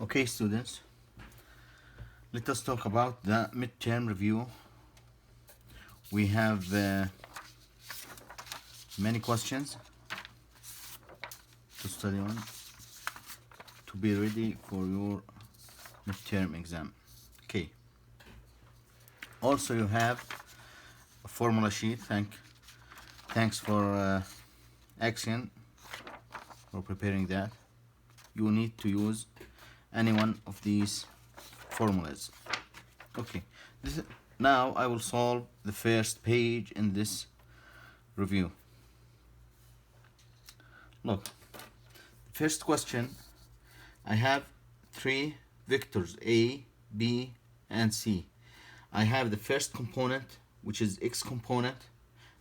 Okay, students, let us talk about the midterm review. We have many questions to study on to be ready for your midterm exam. Okay. Also, you have a formula sheet. Thanks for Action for preparing that. You need to use any one of these formulas. Okay. Now I will solve the first page in this review. Look, first question, I have three vectors A, B, and C. I have the first component, which is X component,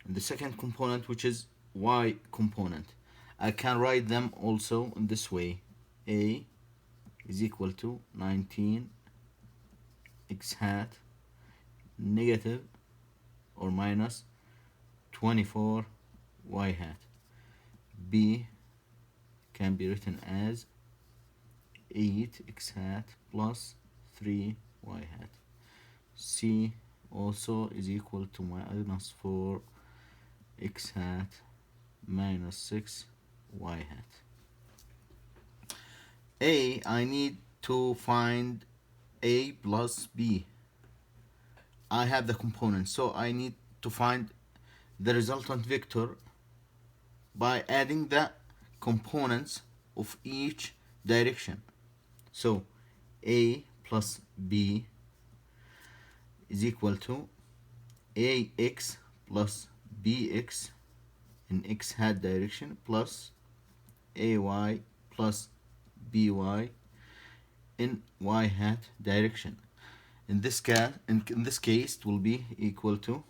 and the second component, which is Y component. I can write them also in this way. A is equal to 19 X hat negative or minus 24 Y hat. B can be written as 8 X hat plus 3 Y hat. C also is equal to minus 4 X hat minus 6 Y hat. A, I need to find A plus B. I have the components, so I need to find the resultant vector by adding the components of each direction. So A plus B is equal to AX plus BX in X hat direction plus AY plus BY in Y hat direction. In this case, it will be equal to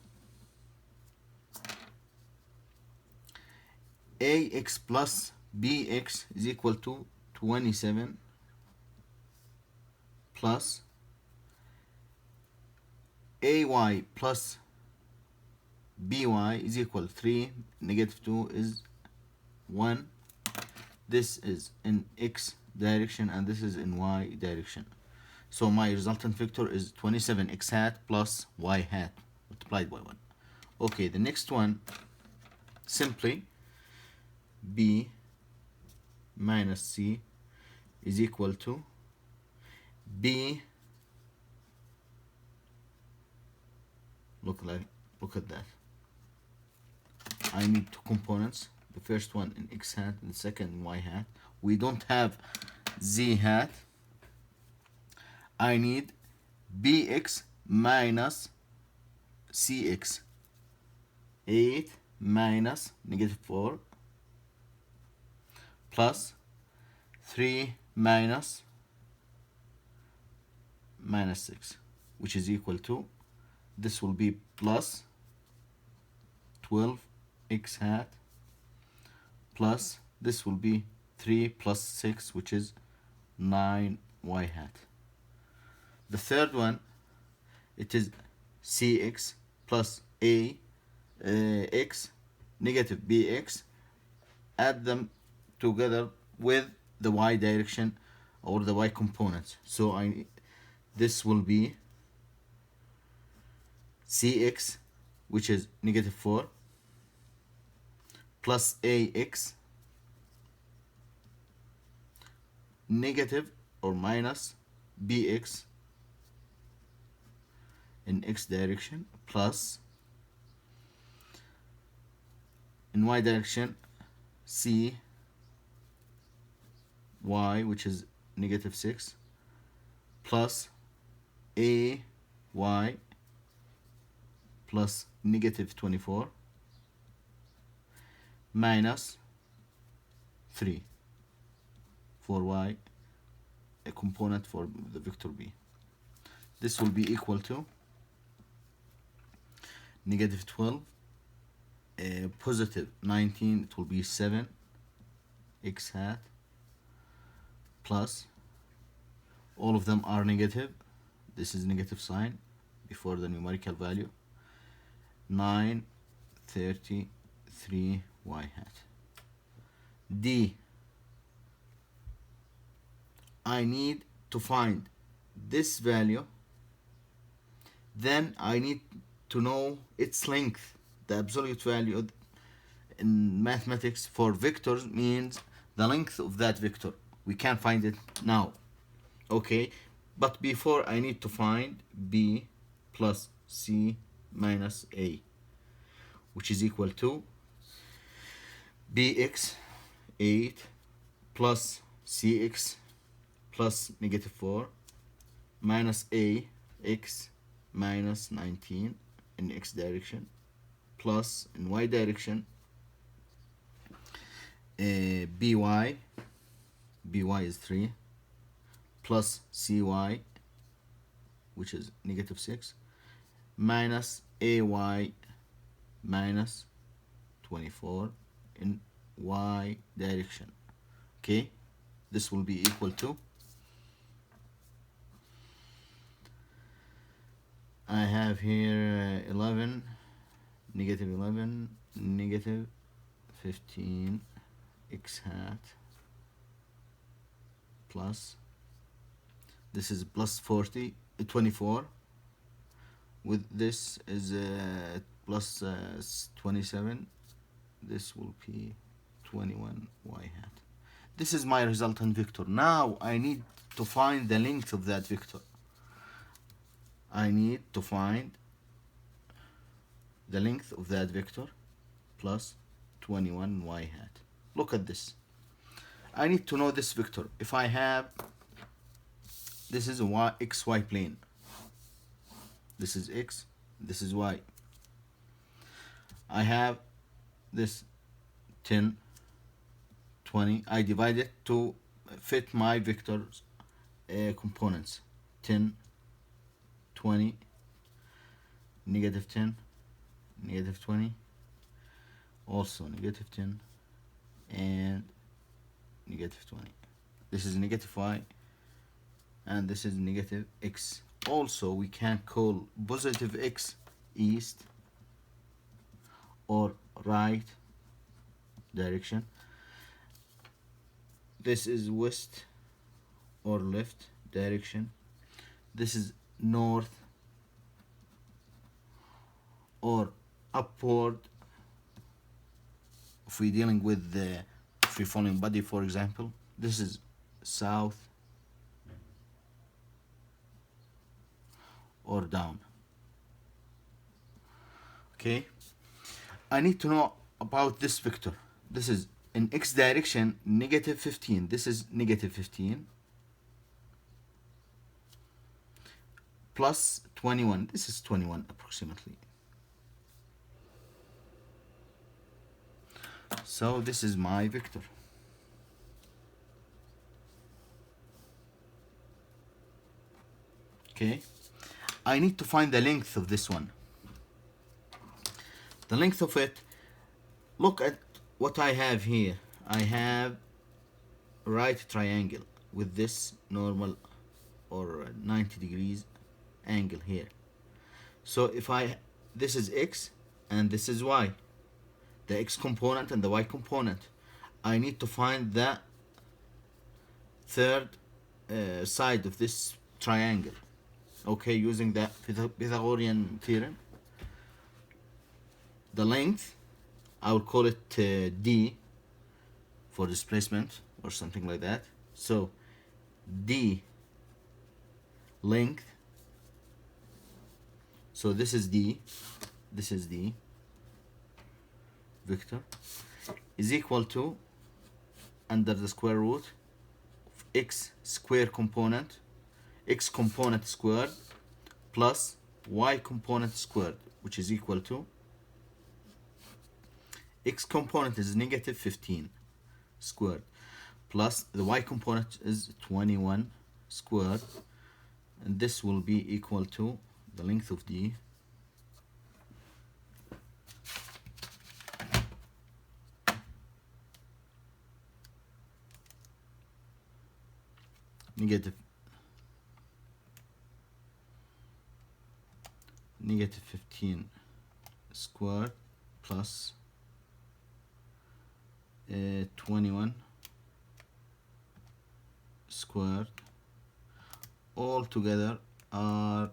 AX plus BX is equal to 27 plus AY plus BY is equal to 3, negative 2 is 1. This is in X direction and this is in Y direction. So my resultant vector is 27 X hat plus Y hat multiplied by 1. Okay, the next one, simply B minus C is equal to B, look at that. I need two components, the first one in X hat and the second in Y hat. We don't have Z hat. I need BX minus CX. 8 minus negative 4 plus 3 minus 6, which is equal to, this will be plus 12 X hat plus this will be 3 plus 6, which is 9 Y hat. The third one, it is CX plus X negative BX. Add them together with the Y direction or the Y components. So this will be CX, which is negative 4, plus AX negative or minus BX in X direction plus in Y direction C Y, which is negative 6, plus AY plus negative 24 minus 3 for Y, a component for the vector B. This will be equal to negative 12, positive 19, it will be 7 X hat plus, all of them are negative, this is negative sign before the numerical value, 9 33 Y hat. D, I need to find this value, then I need to know its length. The absolute value in mathematics for vectors means the length of that vector. We can't find it now. Okay, but before I need to find b plus c minus a, which is equal to bx 8 plus cx plus negative 4 minus a x minus 19 in x direction plus in y direction by is 3 plus cy, which is negative 6, minus ay minus 24 in y direction. Okay, this will be equal to, I have here 11, negative 11, negative 15 x hat plus, this is plus 40, 24, with this is plus 27, this will be 21 y hat. This is my resultant vector. Now I need to find the length of that vector. I need to find the length of that vector plus 21 y hat. Look at this. I need to know this vector. If I have, this is a xy plane. This is x, this is y. I have this 10, 20. I divide it to fit my vectors components. 10, 20, negative 10, negative 20, also negative 10, and negative 20. This is negative y, and this is negative x. Also, we can call positive x east or right direction. This is west or left direction. This is north or upward if we're dealing with the free falling body, for example. This is south or down. Okay, I need to know about this vector. This is in x direction negative 15. This is negative 15 plus 21. This is 21 approximately. So this is my vector. Okay, I need to find the length of this one. The length of it, look at what I have here. I have right triangle with this normal or 90 degrees angle here. So if this is x and this is y, the x component and the y component, I need to find the third side of this triangle. Okay, using the Pythagorean theorem. The length, I will call it d for displacement or something like that. So d length, so this is d vector, is equal to under the square root of x square component, x component squared plus y component squared, which is equal to x component is negative 15 squared plus the y component is 21 squared, and this will be equal to the length of d negative 15 squared plus 21 squared all together are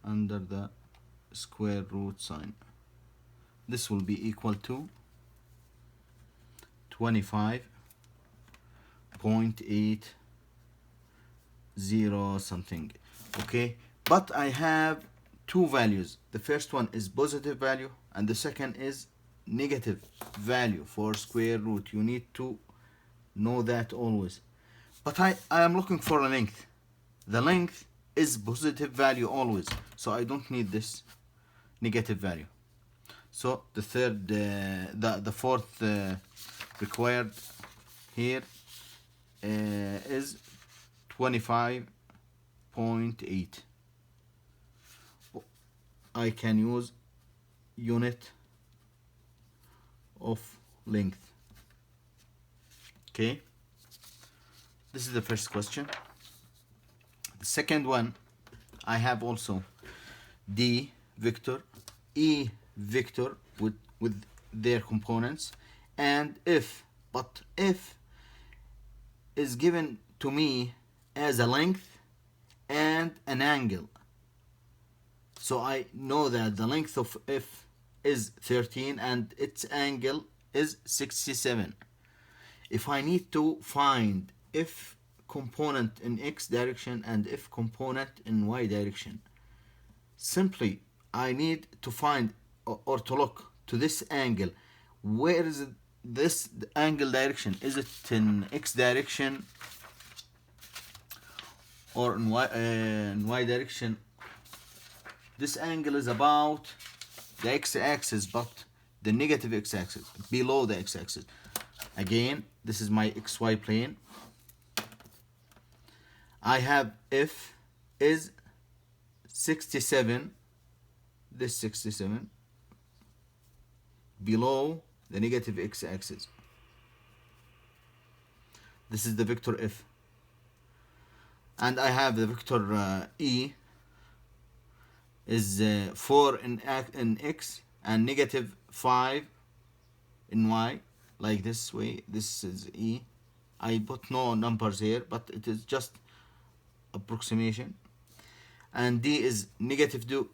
under the square root sign. This will be equal to 25.80 something. Okay, but I have two values. The first one is positive value and the second is negative value for square root. You need to know that always. But I am looking for a length. The length is positive value always, so I don't need this negative value. So the third, the fourth required here is 25.8. I can use unit of length. Okay, this is the first question. The second one, I have also D vector, E vector with their components, and if, but if is given to me as a length and an angle. So I know that the length of F is 13 and its angle is 67. If I need to find F component in X direction and F component in Y direction, simply I need to find or to look to this angle. Where is this angle direction? Is it in X direction or in Y direction? This angle is about the x-axis, but the negative x-axis, below the x-axis. Again, this is my xy plane. I have F is 67, this 67, below the negative x-axis. This is the vector F. And I have the vector E is 4 in X and negative 5 in Y, like this way. This is E. I put no numbers here, but it is just approximation. And D is negative 2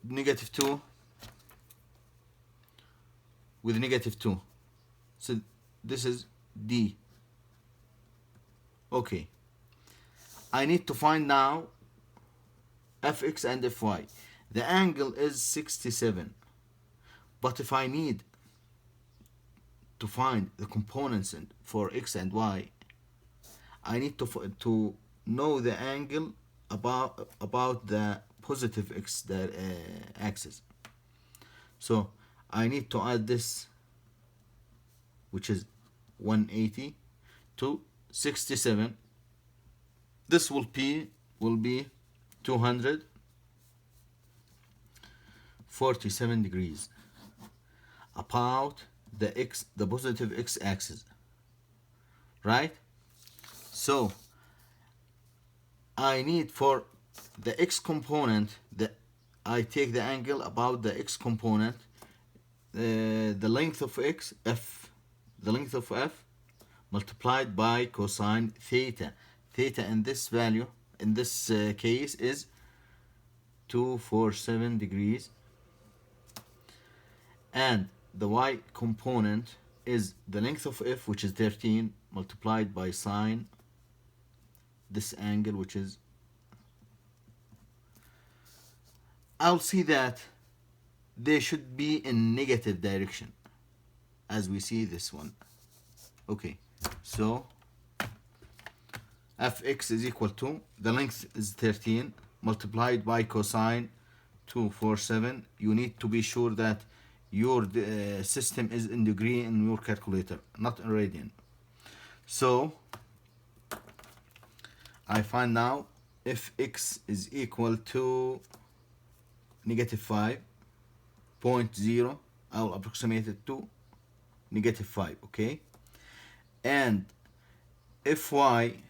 with negative 2. So this is D. Okay. I need to find now Fx and Fy. The angle is 67. But if I need to find the components for X and Y, I need to know the angle about the positive X axis. So I need to add this, which is 180 to 67. This will be 247 degrees about the positive X axis, right? So I need for the X component, I take the angle about the X component, the length of X, F, the length of F multiplied by cosine theta. Theta in this value, in this case, is 247 degrees. And the Y component is the length of F, which is 13, multiplied by sine this angle, which is, I'll see that they should be in negative direction, as we see this one. Okay, so Fx is equal to, the length is 13, multiplied by cosine 247. You need to be sure that your system is in degree in your calculator, not in radian. So I find now if X is equal to negative 5.0, I'll approximate it to negative 5, okay? And if Y,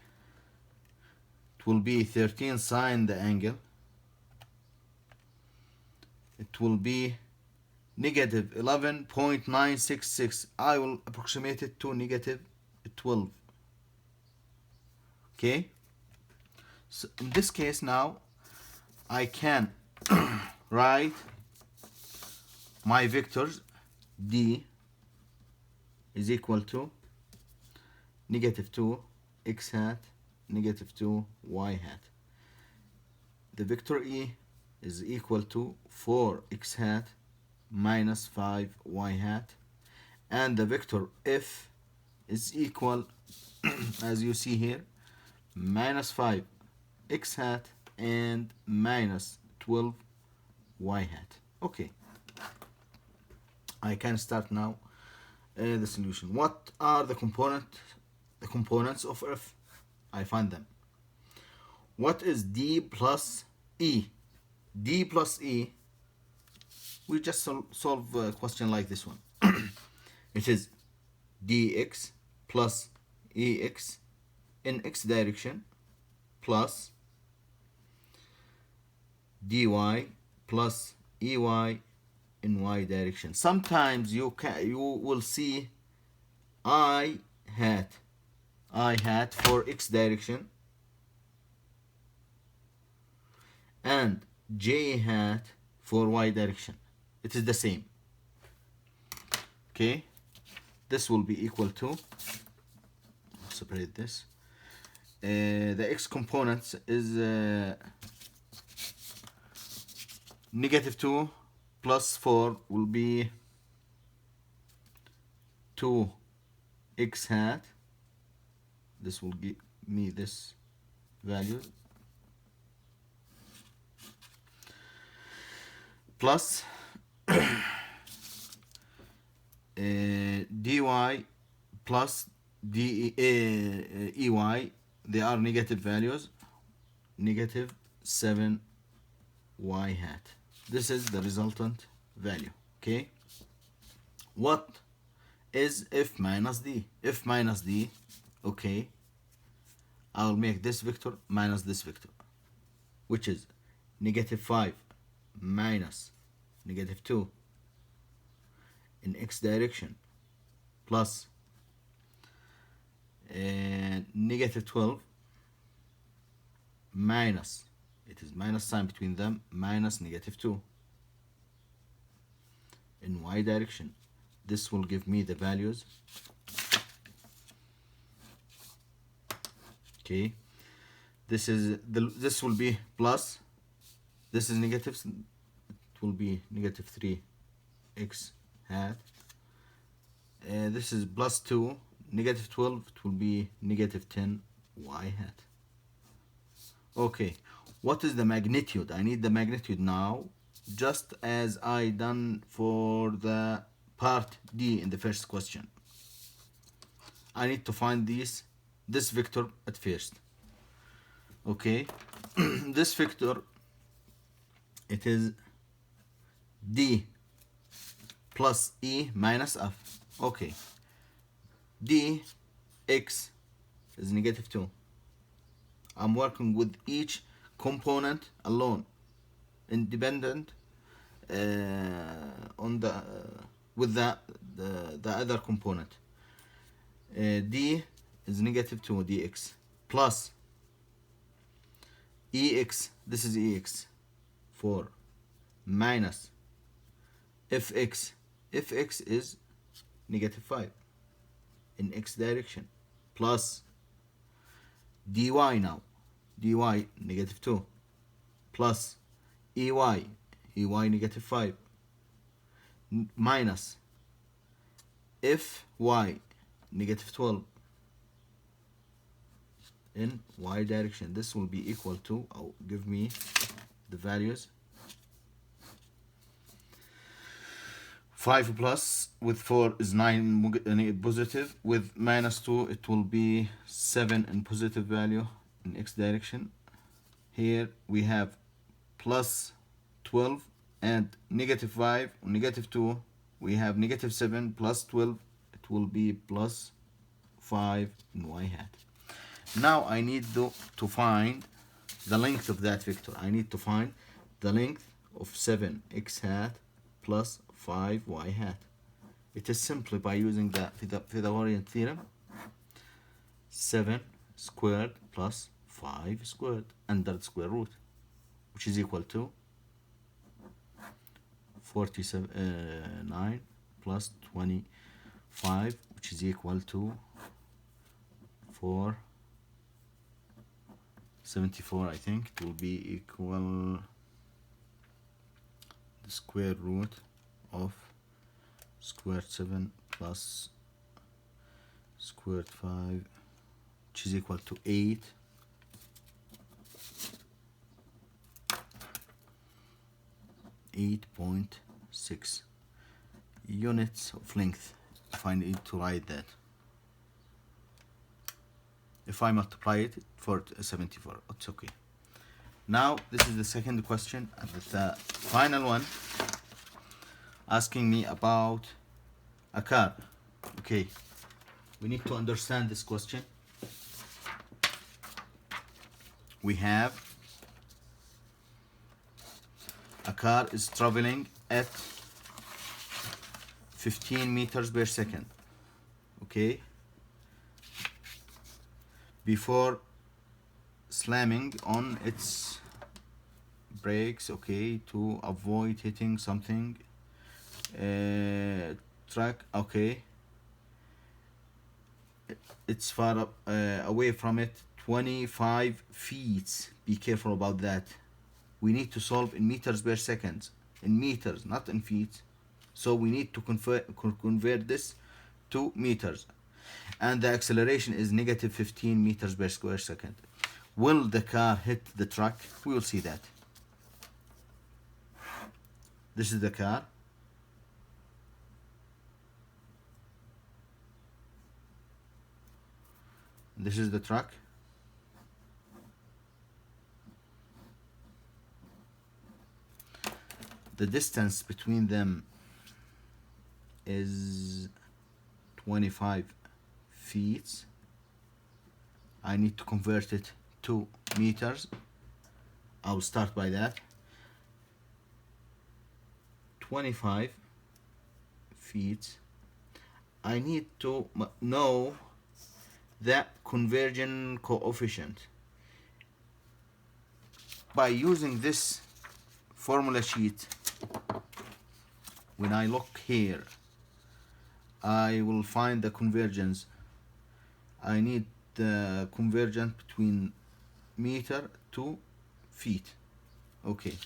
it will be 13 sine the angle, it will be negative 11.966. I will approximate it to negative 12. Okay, So in this case now, I can write my vectors. D is equal to negative 2 x hat, negative 2 y hat. The vector E is equal to 4 x hat minus 5 y hat, and the vector F is equal as you see here, minus 5 x hat and minus 12 y hat. Okay, I can start now the solution. What are the components of F? I find them. What is D plus E? D plus E, we just solve a question like this one. It is dx plus ex in x direction plus dy plus ey in y direction. Sometimes you will see I hat for x direction and j hat for y direction. It is the same. Okay, this will be equal to, separate this, the x components is negative 2 plus 4 will be 2 x hat. This will give me this value plus dy plus ey, they are negative values, negative 7 y hat. This is the resultant value. Okay, what is F minus D? F minus D, okay, I'll make this vector minus this vector, which is negative 5 minus negative 2 in x direction plus negative 12 minus, it is minus sign between them, minus negative 2 in y direction. This will give me the values. Okay, this will be plus, this is negative, it will be negative 3 x hat. This is plus 2, negative 12, it will be negative 10 y hat. Okay, what is the magnitude? I need the magnitude now, just as I done for the part D in the first question. I need to find this vector at first. Okay, this vector, it is D plus E minus F. Okay, D x is negative 2. I'm working with each component alone, independent on the with the other component. D is negative 2 dx plus ex, this is ex 4 minus fx, fx is negative 5 in x direction plus dy now, dy negative 2 plus ey negative 5 minus fy negative 12 in y direction. This will be equal to, give me the values, 5 plus with 4 is 9 positive, with minus 2 it will be 7 in positive value in x direction. Here we have plus 12 and negative 5, negative 2, we have negative 7 plus 12, it will be plus 5 in y hat. Now I need to find the length of that vector. I need to find the length of 7x hat plus 5y hat. It is simply by using the Pythagorean theorem, 7 squared plus 5 squared under the square root, which is equal to 49 plus 25, which is equal to 474. I think it will be equal the square root of squared 7 plus squared 5, which is equal to 8. .6 units of length, if I need to write that. If I multiply it for 74, it's okay. Now this is the second question, and the final one, asking me about a car. Okay, we need to understand this question. We have a car is traveling at 15 meters per second. Okay, before slamming on its brakes, okay, to avoid hitting something, track, okay, it's far up, away from it 25 feet. Be careful about that. We need to solve in meters per second, in meters, not in feet. So we need to convert this to meters, and the acceleration is negative 15 meters per square second. Will the car hit the truck? We will see that. This is the car. This is the truck. The distance between them is 25 feet. I need to convert it to meters. I'll start by that. 25 feet. I need to know the conversion coefficient by using this formula sheet. When I look here, I will find the convergence. I need the convergence between meter to feet. Okay,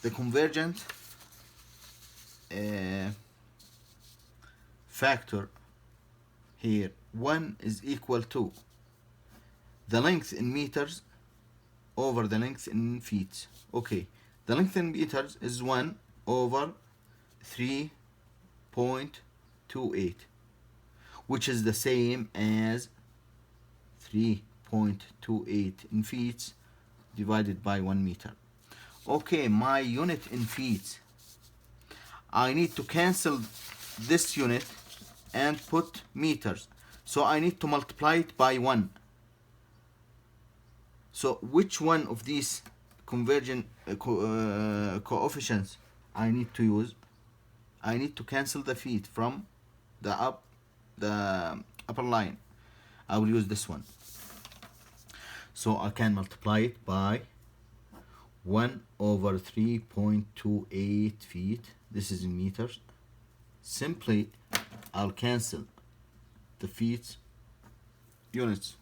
the convergent factor here, 1 is equal to the length in meters over the length in feet. Okay, the length in meters is 1 over 3.28, which is the same as 3.28 in feet divided by 1 meter. Okay, my unit in feet, I need to cancel this unit and put meters, so I need to multiply it by 1. So which one of these convergent coefficients I need to use? I need to cancel the feet from the upper line. I will use this one. So I can multiply it by 1 over 3.28 feet. This is in meters. Simply, I'll cancel the feet units.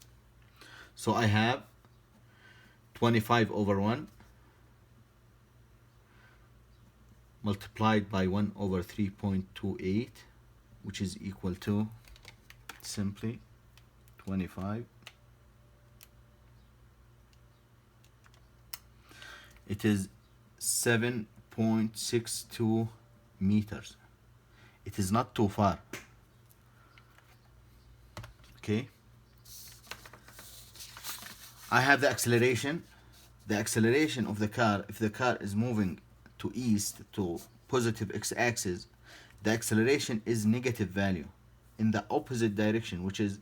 So I have 25 over 1 multiplied by 1 over 3.28, which is equal to simply 25. It is 7.62 meters. It is not too far. Okay, I have the acceleration. The acceleration of the car, if the car is moving to east, to positive x-axis, the acceleration is negative value in the opposite direction, which is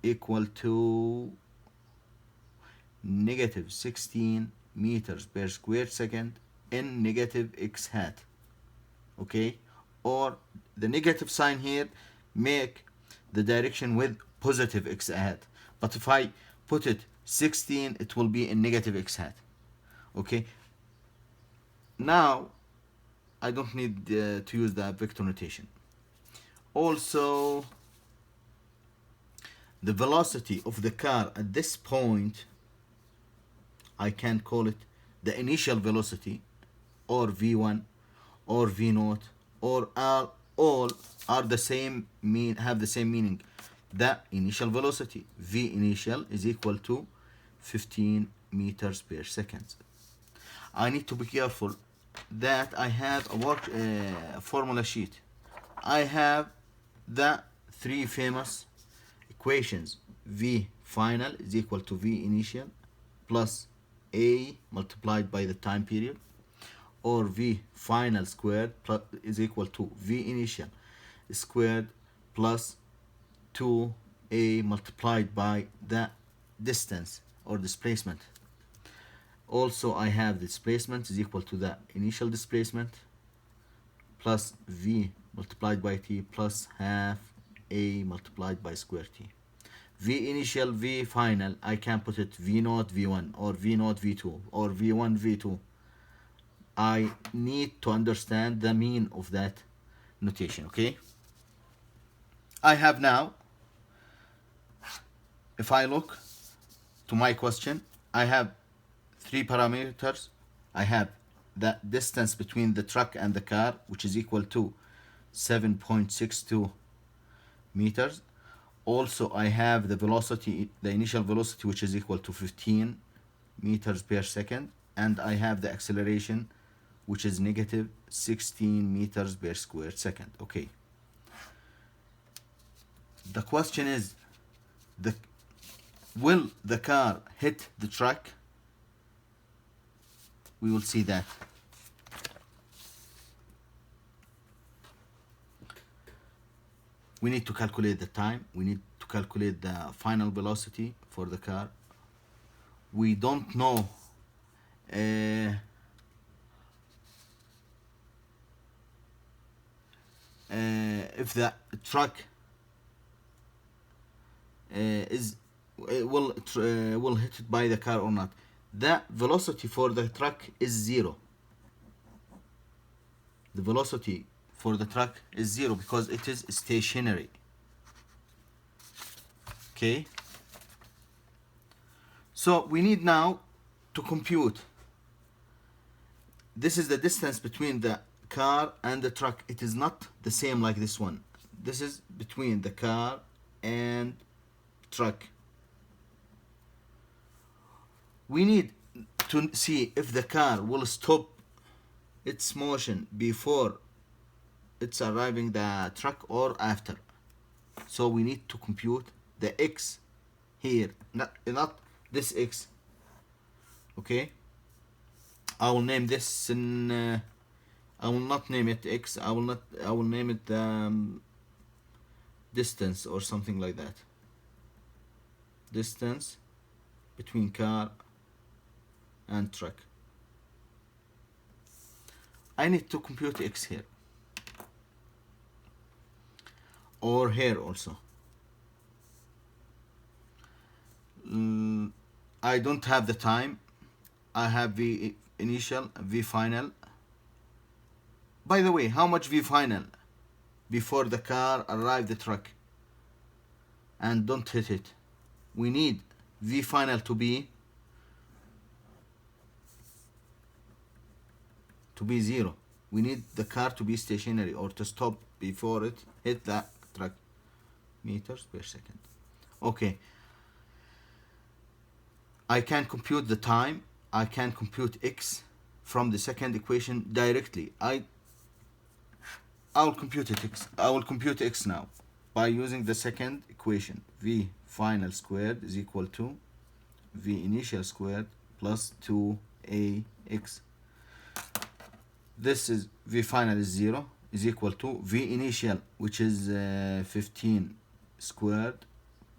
equal to negative 16 meters per square second in negative x hat. Okay, or the negative sign here make the direction with positive x hat. But if I put it 16, it will be in negative x hat. Okay. Now I don't need to use the vector notation. Also, the velocity of the car at this point, I can call it the initial velocity, or v1 or v0, or all are the same, have the same meaning. The initial velocity v initial is equal to 15 meters per second. I need to be careful that I have a formula sheet. I have the three famous equations. V final is equal to V initial plus A multiplied by the time period, or V final squared is equal to V initial squared plus 2A multiplied by the distance or displacement. Also, I have displacement is equal to the initial displacement plus V multiplied by T plus half A multiplied by square T. V initial, V final, I can put it V0, V1, or V0, V2, or V1, V2. I need to understand the mean of that notation, okay? I have now, if I look to my question, I have three parameters. I have the distance between the truck and the car, which is equal to 7.62 meters. Also, I have the velocity, the initial velocity, which is equal to 15 meters per second. And I have the acceleration, which is negative 16 meters per square second. Okay. The question is, will the car hit the truck? We will see that. We need to calculate the time. We need to calculate the final velocity for the car. We don't know if the truck will hit it by the car or not. The velocity for the truck is 0. The velocity for the truck is 0 because it is stationary. Okay. So we need now to compute. This is the distance between the car and the truck. It is not the same like this one. This is between the car and truck. We need to see if the car will stop its motion before it's arriving the truck or after. So we need to compute the x here, not this x. Okay, I will name this in I will not name it x. I will name it distance or something like that. Distance between car and truck. I need to compute x here, or here also. I don't have the time. I have V initial, V final. By the way, how much V final before the car arrive the truck and don't hit it? We need V final to be 0. We need the car to be stationary or to stop before it hit the truck. Meters per second. Okay. I can compute the time. I can compute x from the second equation directly. I will compute x. I will compute x now by using the second equation. V final squared is equal to V initial squared plus 2ax. This is V final is 0 is equal to V initial, which is 15 squared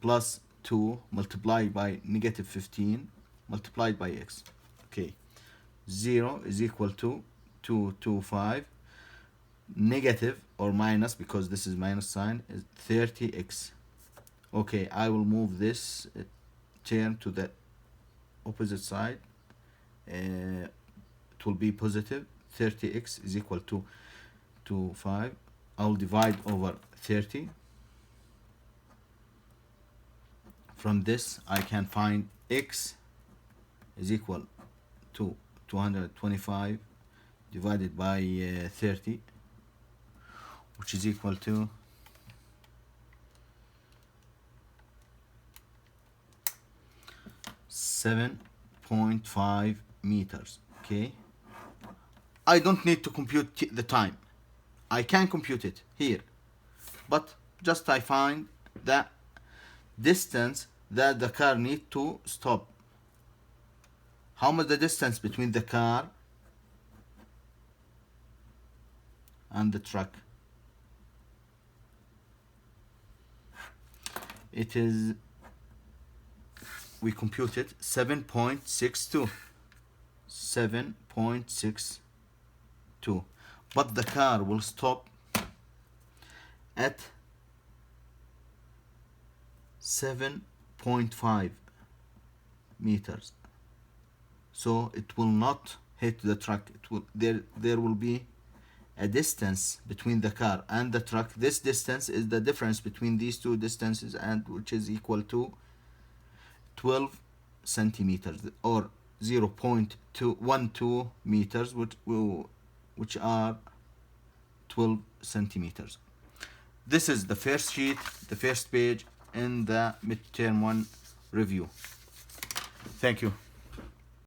plus 2 multiplied by negative 15 multiplied by x. Okay, 0 is equal to 225. Negative or minus, because this is minus sign, is 30x. Okay, I will move this term to the opposite side. It will be positive. 30x is equal to 5. I'll divide over 30. From this I can find x is equal to 225 divided by 30, which is equal to 7.5 meters. Okay, I don't need to compute the time. I can compute it here, but just I find the distance that the car need to stop. How much the distance between the car and the truck? It is, we computed 7.62. 7.62, but the car will stop at 7.5 meters, so it will not hit the truck. It will, there will be a distance between the car and the truck. This distance is the difference between these two distances, and which is equal to 12 centimeters, or 0.212 meters, which are 12 centimeters. This is the first sheet, the first page in the midterm 1 review. Thank you.